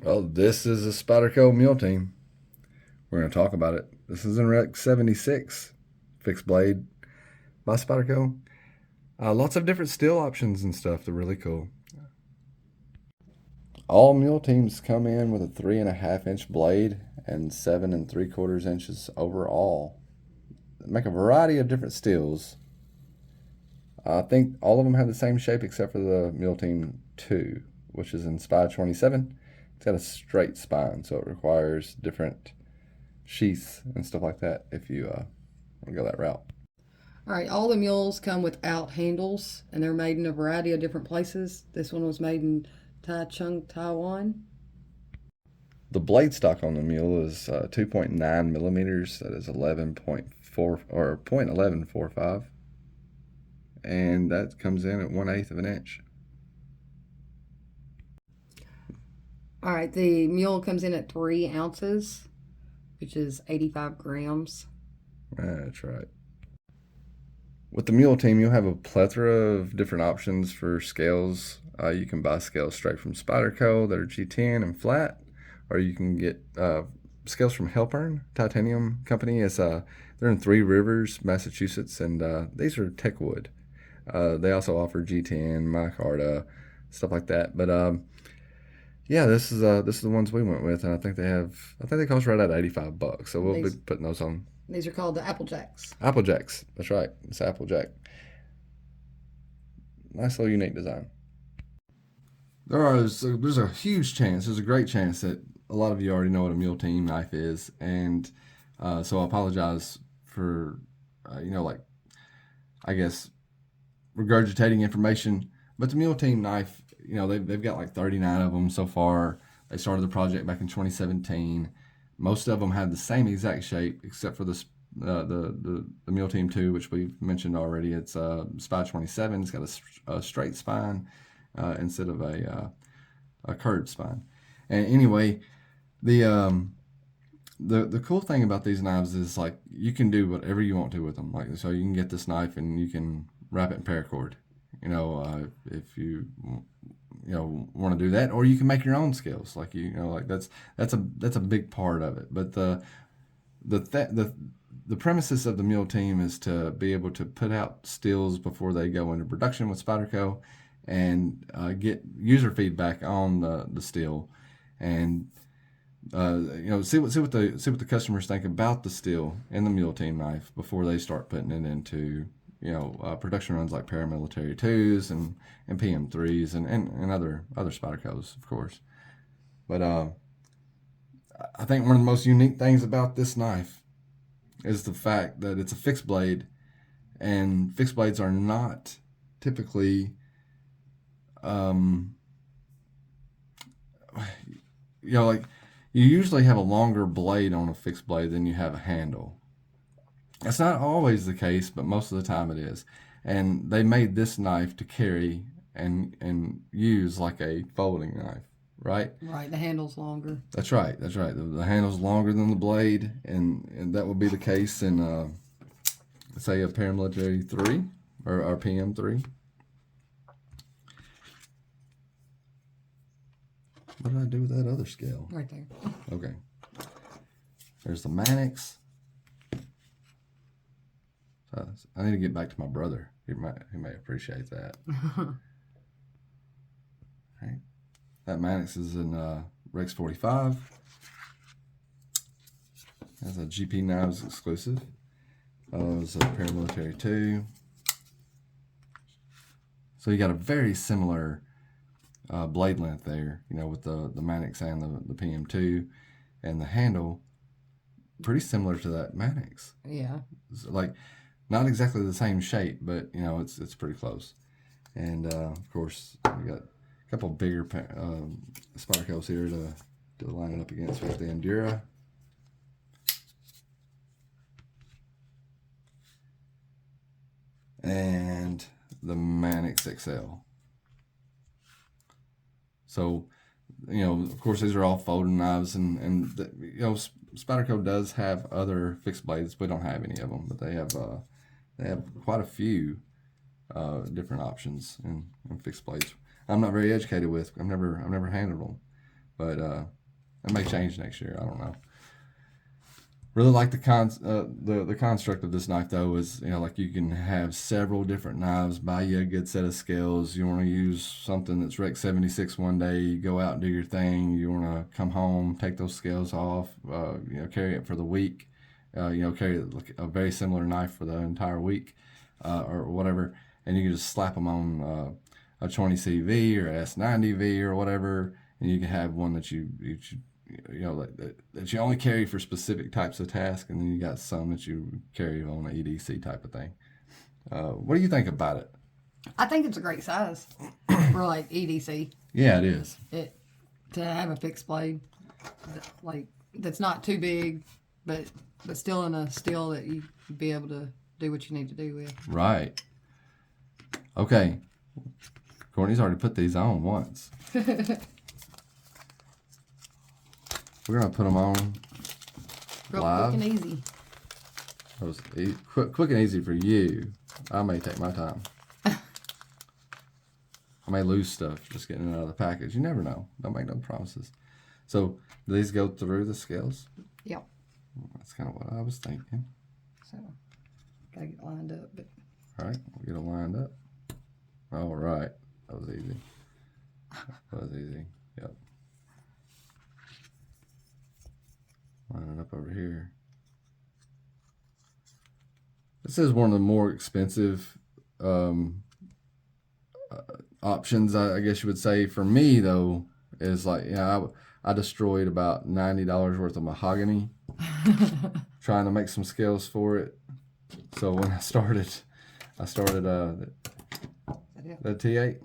Well, this is a Spyderco Mule team. We're going to talk about it. This is in Rec 76, fixed blade by Spyderco. Lots of different steel options and stuff. They're really cool. All Mule teams come in with a 3.5 inch blade and 7 3/4 inches overall. They make a variety of different steels. I think all of them have the same shape except for the Mule Team 2, which is in Spy 27. It's got a straight spine, so it requires different sheaths and stuff like that if you want to go that route. All right, all the mules come without handles, and they're made in a variety of different places. This one was made in Taichung, Taiwan. The blade stock on the Mule is 2.9 millimeters. That is 11.4 or 0.1145, and that comes in at 1/8 of an inch. All right, the mule comes in at 3 ounces, which is 85 grams. That's right. With the Mule team, you'll have a plethora of different options for scales. You can buy scales straight from Spyderco that are G10 and flat, or you can get scales from Halpern Titanium Company. They're in Three Rivers, Massachusetts, and these are Techwood. They also offer G10, micarta, stuff like that. But yeah, this is the ones we went with, and I think they cost right at $85. So we'll be These putting those on. these are called the Apple Jacks. Applejacks. That's right. It's Applejack. Nice little unique design. There's a huge chance, there's a great chance that a lot of you already know what a Mule Team knife is, and so I apologize for, like, I guess, regurgitating information. But the Mule Team knife, they've got like 39 of them so far. They started the project back in 2017. Most of them have the same exact shape, except for the Mule Team 2, which we've mentioned already. It's Spy 27. It's got a straight spine instead of a curved spine. And anyway, the the cool thing about these knives is like you can do whatever you want to with them. Like so, you can get this knife and you can wrap it in paracord. If you want to do that, or you can make your own scales. Like like that's a big part of it. But the th- the the premises of the Mule team is to be able to put out stills before they go into production with Spyderco and get user feedback on the still and see what the customers think about the steel and the Mule Team knife before they start putting it into production runs like paramilitary twos and PM3s and other Spydercos, of course. But I think one of the most unique things about this knife is the fact that it's a fixed blade, and fixed blades are not typically um, like you usually have a longer blade on a fixed blade than you have a handle. That's not always the case, but most of the time it is. And they made this knife to carry and use like a folding knife, right? Right, the handle's longer. That's right. That's right. The handle's longer than the blade, and that would be the case in say a paramilitary 3 or PM3. What did I do with that other scale? Right there. Okay. There's the Mannix. I need to get back to my brother. He may appreciate that. Right. That Mannix is in Rex 45. That's a GP Knives exclusive. It's a paramilitary 2. So you got a very similar blade length there, with the Mannix and the PM2, and the handle pretty similar to that Mannix. Yeah. It's like not exactly the same shape, but it's pretty close. And of course, we got a couple bigger Spydercos here to line it up against with the Endura. And the Mannix XL. So, of course, these are all folding knives, and Spyderco does have other fixed blades. We don't have any of them, but they have quite a few different options in fixed blades. I'm not very educated with. I've never handled them, but it may change next year. I don't know. Really like the construct of this knife though is like you can have several different knives. Buy you a good set of scales. You want to use something that's Rec 76 one day. You go out and do your thing. You want to come home, take those scales off. Carry it for the week. Carry a very similar knife for the entire week, or whatever, and you can just slap them on a 20CV or S90V or whatever, and you can have one that you that you only carry for specific types of tasks, and then you got some that you carry on an EDC type of thing. What do you think about it? I think it's a great size for like EDC. Yeah, it is. To have a fixed blade, that's not too big, but still in a steel that you be able to do what you need to do with. Right. Okay. Courtney's already put these on once. We're gonna put them on Real live. quick and easy. That was quick and easy for you. I may take my time. I may lose stuff just getting it out of the package. You never know. Don't make no promises. So, do these go through the scales? Yep. That's kind of what I was thinking. So, gotta get lined up. But all right, we'll get them lined up. All right. That was easy. That was easy. Yep. Line it up over here. This is one of the more expensive options, I guess you would say. For me, though, is like, I destroyed about $90 worth of mahogany trying to make some scales for it. So when I started the T8.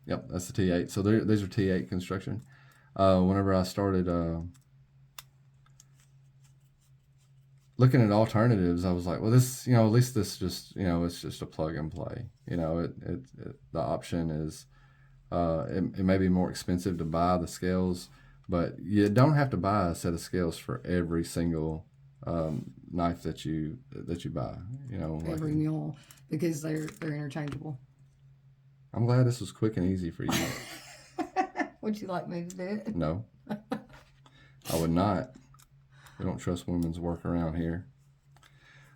Yep, that's the T8. So these are T8 construction. Whenever I started looking at alternatives, I was like, well, this, at least this just, it's just a plug and play. The option is, it may be more expensive to buy the scales, but you don't have to buy a set of scales for every single knife that you buy. every mule, because they're interchangeable. I'm glad this was quick and easy for you. Would you like me to do it? No, I would not. We don't trust women's work around here.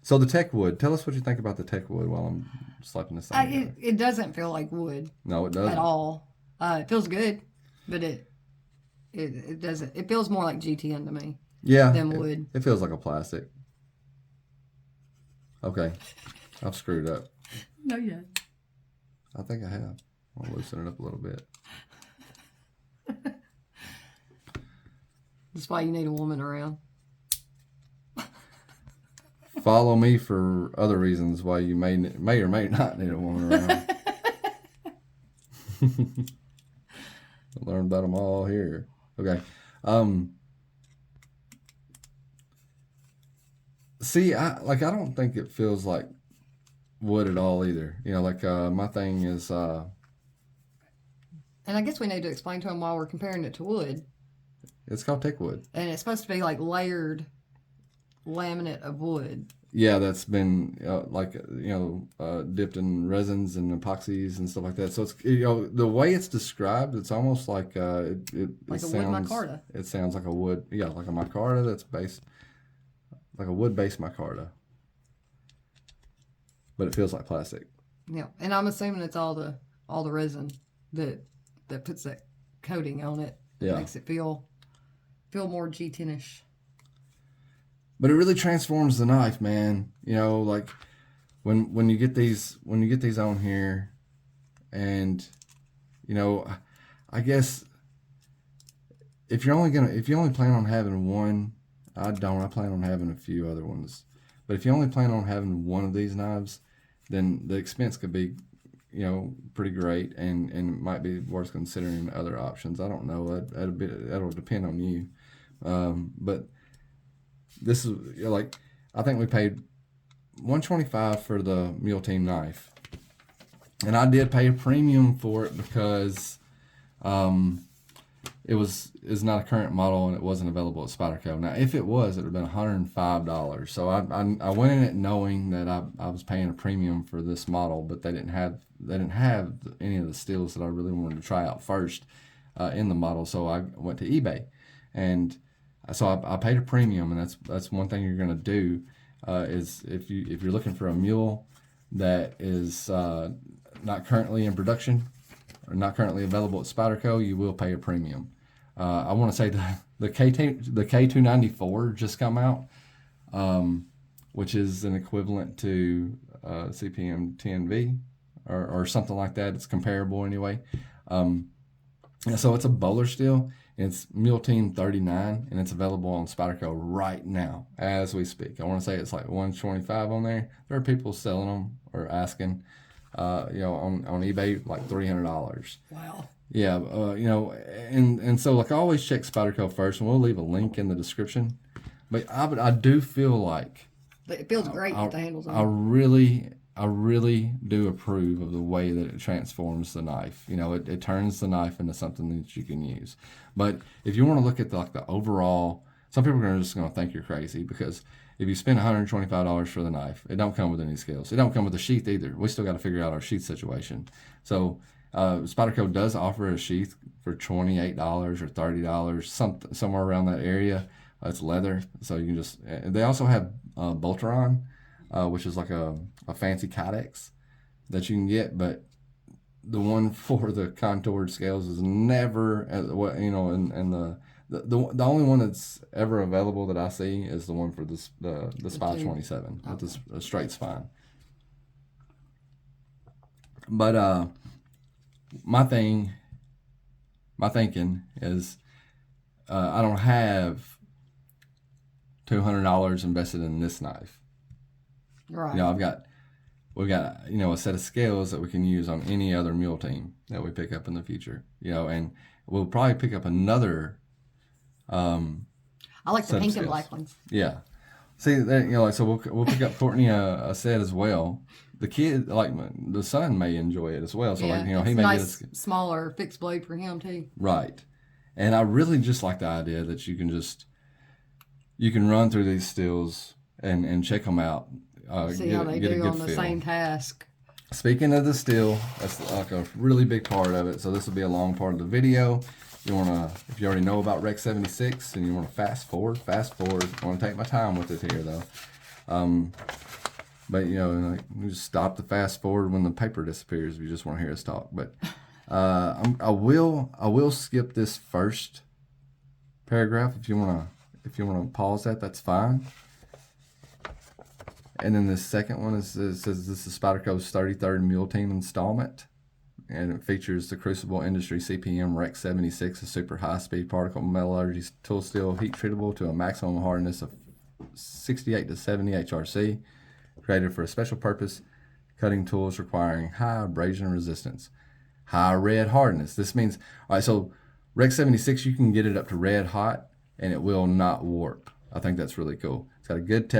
So the tech wood. Tell us what you think about the tech wood while I'm slapping this thing. It doesn't feel like wood. No, it doesn't at all. It feels good, but it doesn't. It feels more like GTN to me. Yeah, than wood. It feels like a plastic. Okay, I've screwed up. No, yet. I think I have. I'll loosen it up a little bit. That's why you need a woman around. Follow me for other reasons why you may or may not need a woman around. Learn about them all here. Okay. See, I don't think it feels like wood at all either. My thing is. And I guess we need to explain to them why we're comparing it to wood. It's called tech wood. And it's supposed to be like layered laminate of wood. Yeah, that's been dipped in resins and epoxies and stuff like that. So it's the way it's described, it's almost like like a sounds, wood micarta. It sounds like a wood, like a micarta that's based like a wood-based micarta, but it feels like plastic. Yeah, and I'm assuming it's all the resin that puts that coating on it. Yeah, makes it feel more G10ish. But it really transforms the knife, man. Like when you get these on here, and I guess if you only plan on having one, I plan on having a few other ones. But if you only plan on having one of these knives, then the expense could be, pretty great, and it might be worth considering other options. I don't know. That'll depend on you. But this is I think we paid $125 for the Mule Team knife, and I did pay a premium for it because is not a current model and it wasn't available at Spyderco. Now, if it was, it would have been $105. So I went in it knowing that I was paying a premium for this model, but they didn't have any of the steels that I really wanted to try out first. in the model. So I went to eBay, and so I paid a premium, and that's one thing you're going to do is if you're looking for a mule that is not currently in production or not currently available at Spyderco, you will pay a premium. I want to say the K294 just come out, which is an equivalent to CPM 10V or something like that. It's comparable anyway. So it's a bowler steel. It's Mule Team 39, and it's available on Spyderco right now as we speak. I want to say it's like 125 on there. There are people selling them or asking, on eBay like $300. Wow. Yeah, and so like I always check Spyderco first, and we'll leave a link in the description. But I do feel like It feels great with the handles on. I really do approve of the way that it transforms the knife. It turns the knife into something that you can use. But if you want to look at the overall, some people are just going to think you're crazy because if you spend $125 for the knife, it don't come with any scales. It don't come with a sheath either. We still got to figure out our sheath situation. So Spyderco does offer a sheath for $28 or $30, somewhere around that area. It's leather, so you can just. They also have Bolteron, which is like a fancy Kydex that you can get, but the one for the contoured scales is never, and the only one that's ever available that I see is the one for the Spy 27 with the straight spine. But my thinking is I don't have $200 invested in this knife. Right. We've got a set of scales that we can use on any other mule team that we pick up in the future. And we'll probably pick up another. I like the pink and black ones. Yeah. See that so we'll pick up Courtney a set as well. The kid, like the son, may enjoy it as well. So he may nice, get a smaller fixed blade for him too. Right. And I really just like the idea that you can run through these stills and check them out. See how they do on the same task. Speaking of the steel, that's like a really big part of it. So this will be a long part of the video. If you already know about Rec 76 and you want to fast forward. I want to take my time with it here though. But you just stop the fast forward when the paper disappears if you just want to hear us talk. But I will skip this first paragraph if you want to pause that's fine. And then the second one says this is Spyderco's 33rd Mule Team installment, and it features the Crucible Industry CPM Rec 76, a super high-speed particle metallurgy tool steel, heat treatable to a maximum hardness of 68 to 70 HRC, created for a special purpose, cutting tools requiring high abrasion resistance, high red hardness. This means, all right, so Rec 76, you can get it up to red hot, and it will not warp. I think that's really cool. It's got a good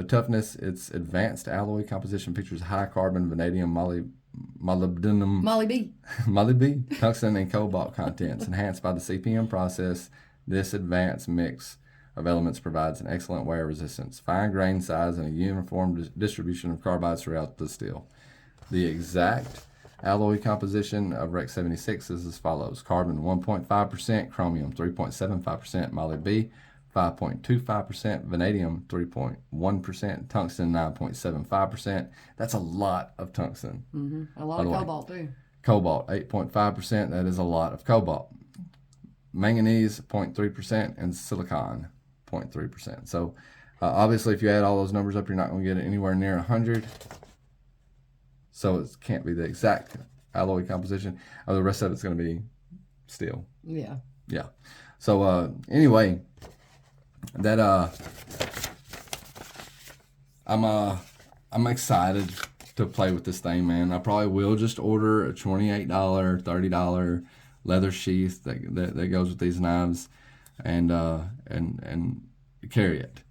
toughness. Its advanced alloy composition features high carbon, vanadium, molybdenum, Molly B, tungsten, and cobalt contents. Enhanced by the CPM process, this advanced mix of elements provides an excellent wear resistance, fine grain size, and a uniform distribution of carbides throughout the steel. The exact alloy composition of Rec 76 is as follows: carbon 1.5%, chromium 3.75%, Molly B 5.25%, vanadium 3.1%, tungsten 9.75%. That's a lot of tungsten. Mm-hmm. A lot of cobalt too. Cobalt 8.5%. That is a lot of cobalt. Manganese 0.3% and silicon 0.3%. So obviously, if you add all those numbers up, you're not going to get it anywhere near 100. So it can't be the exact alloy composition. The rest of it's going to be steel. Yeah. Yeah. So anyway. That I'm excited to play with this thing, man. I probably will just order a $28, $30 leather sheath that goes with these knives, and carry it.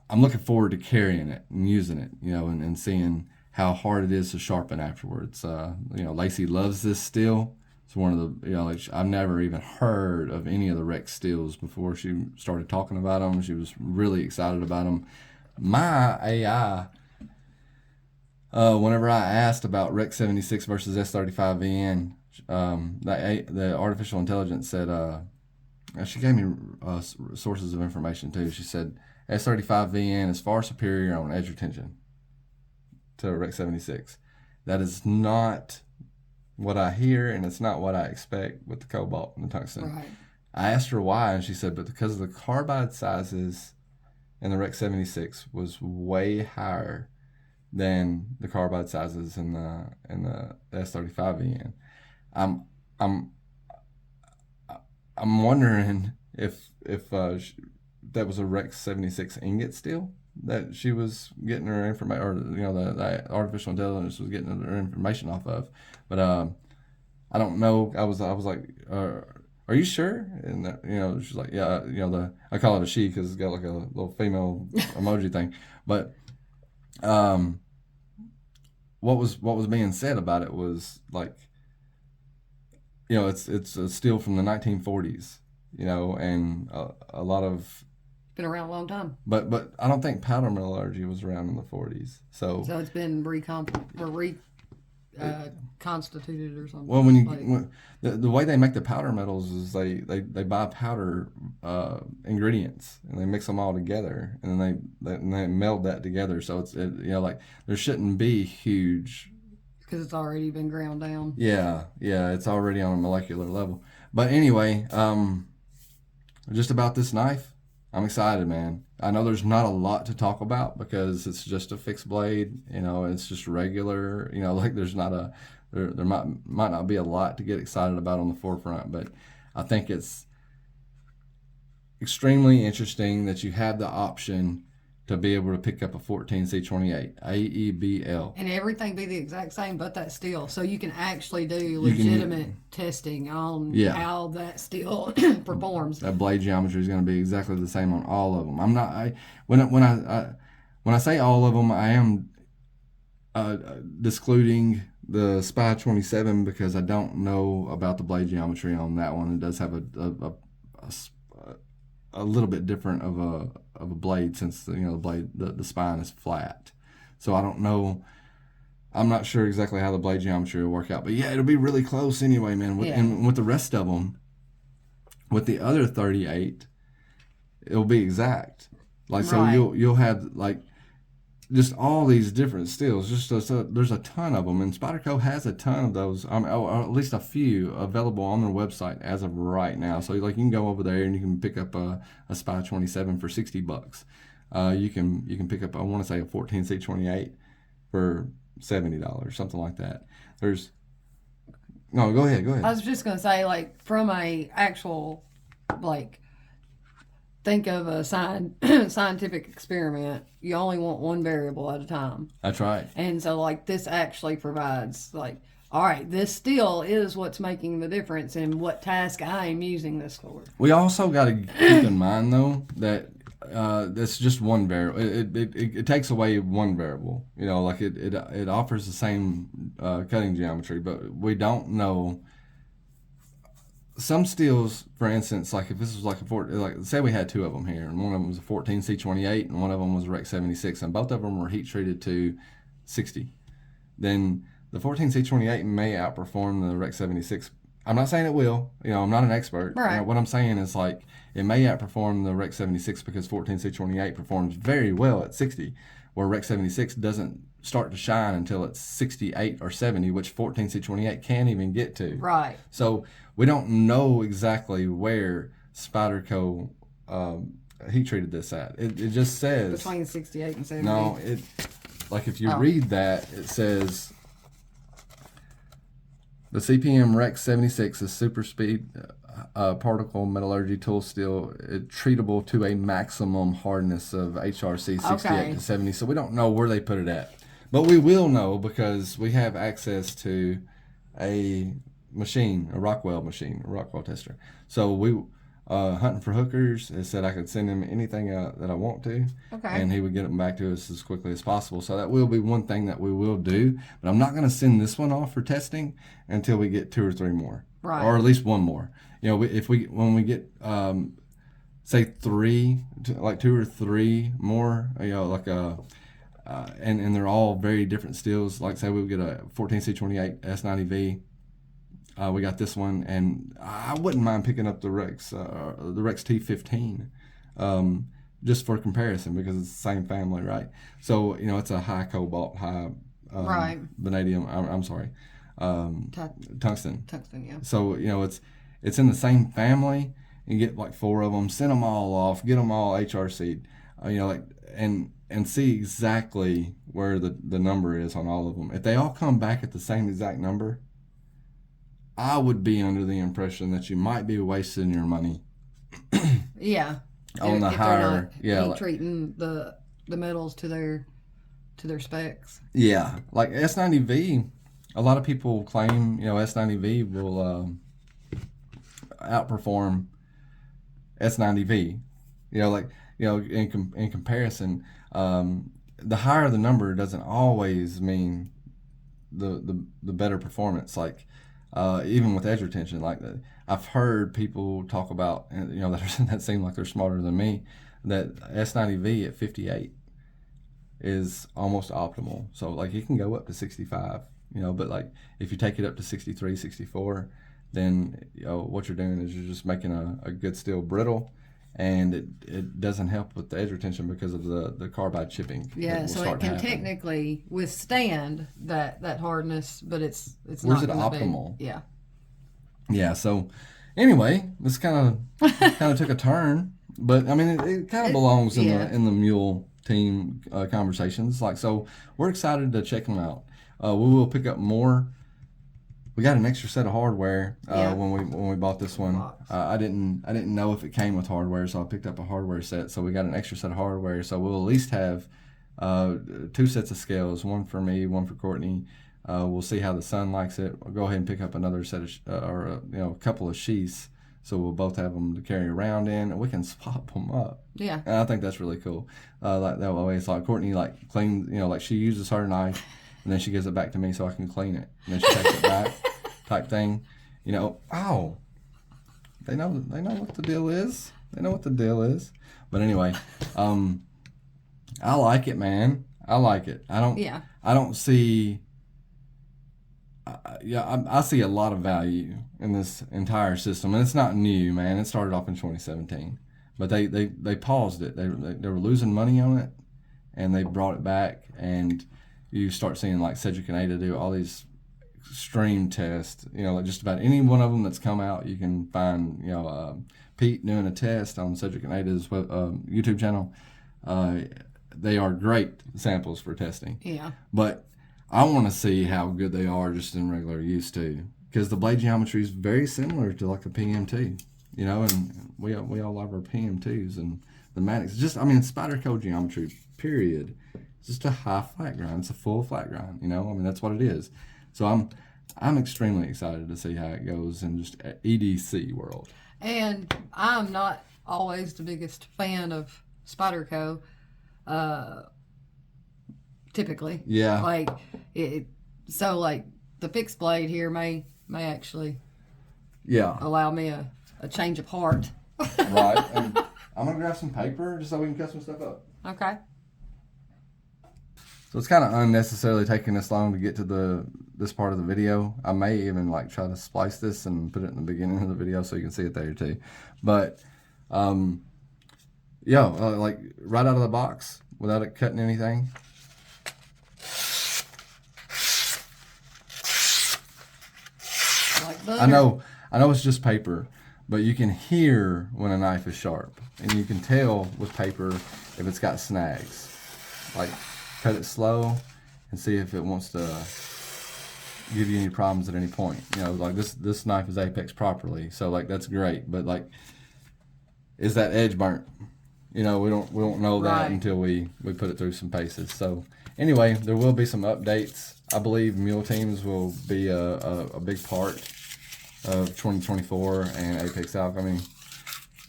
I'm looking forward to carrying it and using it, and seeing how hard it is to sharpen afterwards. Lacey loves this steel. It's one of the, I've never even heard of any of the Rec steels before she started talking about them. She was really excited about them. My AI, whenever I asked about Rec 76 versus S35VN, The artificial intelligence said, she gave me sources of information too. She said S35VN is far superior on edge retention to a Rec 76. That is not what I hear, and it's not what I expect with the cobalt and the tungsten. Right. I asked her why, and she said, but because the carbide sizes in the Rec 76 was way higher than the carbide sizes in the S35VN. I'm I'm wondering if that was a Rec 76 ingot steel that she was getting her information, or the artificial intelligence was getting her information off of. But I don't know. I was like, are you sure? And she's like, yeah. I call it a she because it's got like a little female emoji thing. But what was being said about it was like, it's a steel from the 1940s, and a lot of been around a long time. But I don't think powder metallurgy was around in the 40s. So it's been constituted or something. Well, when the way they make the powder metals is they buy powder ingredients and they mix them all together, and then they meld that together. So it's like there shouldn't be huge, because it's already been ground down. Yeah, it's already on a molecular level. But anyway, just about this knife, I'm excited, man. I know there's not a lot to talk about because it's just a fixed blade. It's just regular. Like there's not there might not be a lot to get excited about on the forefront, but I think it's extremely interesting that you have the option to be able to pick up a 14C28 AEBL. And everything be the exact same but that steel. So you can actually do legitimate testing on how that steel performs. That blade geometry is going to be exactly the same on all of them. When I say all of them, I am discluding the Spy 27 because I don't know about the blade geometry on that one. It does have a little bit different of a blade, since the spine is flat. So I don't know. I'm not sure exactly how the blade geometry will work out, but yeah, it'll be really close anyway, man. And with the rest of them, with the other 38, it'll be exact. Like, so you'll have like just all these different steels. There's a ton of them, and Spyderco has a ton of those, or at least a few available on their website as of right now. So like you can go over there and you can pick up a Spy 27 for $60. You can pick up, I want to say, a 14C28 for $70, something like that. No, go ahead. I was just gonna say, like, from a actual, like, think of a scientific experiment, you only want one variable at a time. That's right. And so, like, this actually provides, like, all right, this still is what's making the difference in what task I am using this for. We also got to keep in mind, though, that that's just one variable. It takes away one variable. Like it offers the same cutting geometry, but we don't know. Some steels, for instance, like if this was like say we had two of them here, and one of them was a 14C28 and one of them was a Rec 76, and both of them were heat treated to 60, then the 14C28 may outperform the Rec 76. I'm not saying it will. I'm not an expert. Right. What I'm saying is, like, it may outperform the Rec 76 because 14C28 performs very well at 60, where Rec 76 doesn't start to shine until it's 68 or 70, which 14C28 can't even get to. Right. So we don't know exactly where Spyderco heat treated this at. It just says between 68 and 70. No, like if you read that, it says the CPM Rec 76 is super speed particle metallurgy tool steel, treatable to a maximum hardness of HRC 68 to 70. So we don't know where they put it at, but we will know because we have access to a machine, a Rockwell tester. So we Hunting for Hookers has said I could send him anything that I want to, and he would get them back to us as quickly as possible. So that will be one thing that we will do, but I'm not going to send this one off for testing until we get 2 or 3 more, or at least one more. When we get say 3, like 2 or 3 more, and they're all very different steels. Like say we would get a 14C28 S90V. We got this one, and I wouldn't mind picking up the Rex T15, just for comparison because it's the same family, right? So it's a high cobalt, high Right. vanadium. I'm sorry, tungsten. Tungsten, yeah. So it's in the same family. You get like 4 of them, send them all off, get them all HRC'd, and see exactly where the number is on all of them. If they all come back at the same exact number, I would be under the impression that you might be wasting your money. Yeah. On the if higher, they're not treating the metals to their specs. Yeah, like S90V. A lot of people claim S90V will outperform S90V. In comparison, the higher the number doesn't always mean the better performance. Like even with edge retention, I've heard people talk about, that seem like they're smarter than me, that S90V at 58 is almost optimal. So like it can go up to 65, but like if you take it up to 63, 64, then what you're doing is you're just making a good steel brittle, and it doesn't help with the edge retention because of the carbide chipping. Yeah, so it can technically withstand that hardness, but it's where's not it optimal? Yeah. Yeah. So anyway, this kind of took a turn, but I mean it kind of belongs in the Mule team conversations. So we're excited to check them out. We will pick up more. We got an extra set of hardware when we bought this one. I didn't know if it came with hardware, so I picked up a hardware set. So we got an extra set of hardware. So we'll at least have 2 sets of scales, one for me, one for Courtney. We'll see how the son likes it. I'll go ahead and pick up another set of a couple of sheaths, so we'll both have them to carry around in, and we can swap them up. Yeah, and I think that's really cool. Like that way, it's like Courtney clean, she uses her knife, and then she gives it back to me so I can clean it, and then she takes it back, type thing. Oh, they know what the deal is. They know what the deal is. But anyway, I like it, man. I like it. I don't see. I see a lot of value in this entire system, and it's not new, man. It started off in 2017, but they paused it. They were losing money on it, and they brought it back. And you start seeing like Cedric and Ada do all these extreme tests. Like just about any one of them that's come out, you can find. Pete doing a test on Cedric and Ada's YouTube channel. They are great samples for testing. Yeah, but I want to see how good they are just in regular use too, because the blade geometry is very similar to like a PMT, and we all love our PMTs and the Maddox. Spyderco geometry, period. It's just a high flat grind. It's a full flat grind. That's what it is. So I'm extremely excited to see how it goes in just EDC world. And I'm not always the biggest fan of Spyderco. Typically, yeah. So the fixed blade here may actually, allow me a change of heart. Right. And I'm gonna grab some paper just so we can cut some stuff up. Okay. So it's kind of unnecessarily taking this long to get to this part of the video. I may even try to splice this and put it in the beginning of the video so you can see it there too. But right out of the box without it cutting anything. I know it's just paper, but you can hear when a knife is sharp, and you can tell with paper if it's got snags. Cut it slow and see if it wants to give you any problems at any point. This knife is apex properly, so that's great. But is that edge burnt? We don't know that until we put it through some paces. So anyway, there will be some updates. I believe Mule teams will be a big part of 2024 and Apex Alc.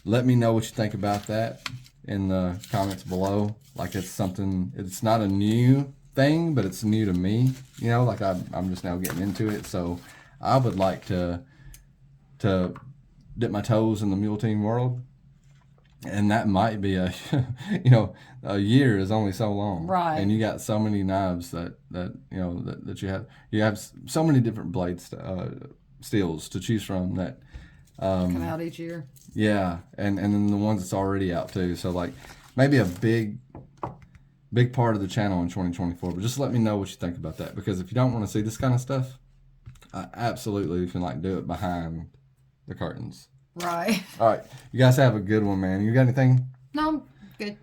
Let me know what you think about that in the comments below. It's not a new thing, but it's new to me. I'm just now getting into it, so I would like to dip my toes in the Mule team world, and that might be a year is only so long, right? And you got so many knives that you have so many different blades steals to choose from that Come out each year. yeah, and then the ones that's already out too. So like maybe a big part of the channel in 2024. But just let me know what you think about that, because if you don't want to see this kind of stuff, I absolutely can like do it behind the curtains. Right. All right, you guys have a good one, man. You got anything? No, I'm good.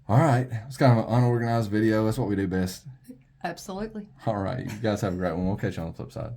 All right, it's kind of an unorganized video. That's what we do best. Absolutely. All right, you guys have a great one. We'll catch you on the flip side.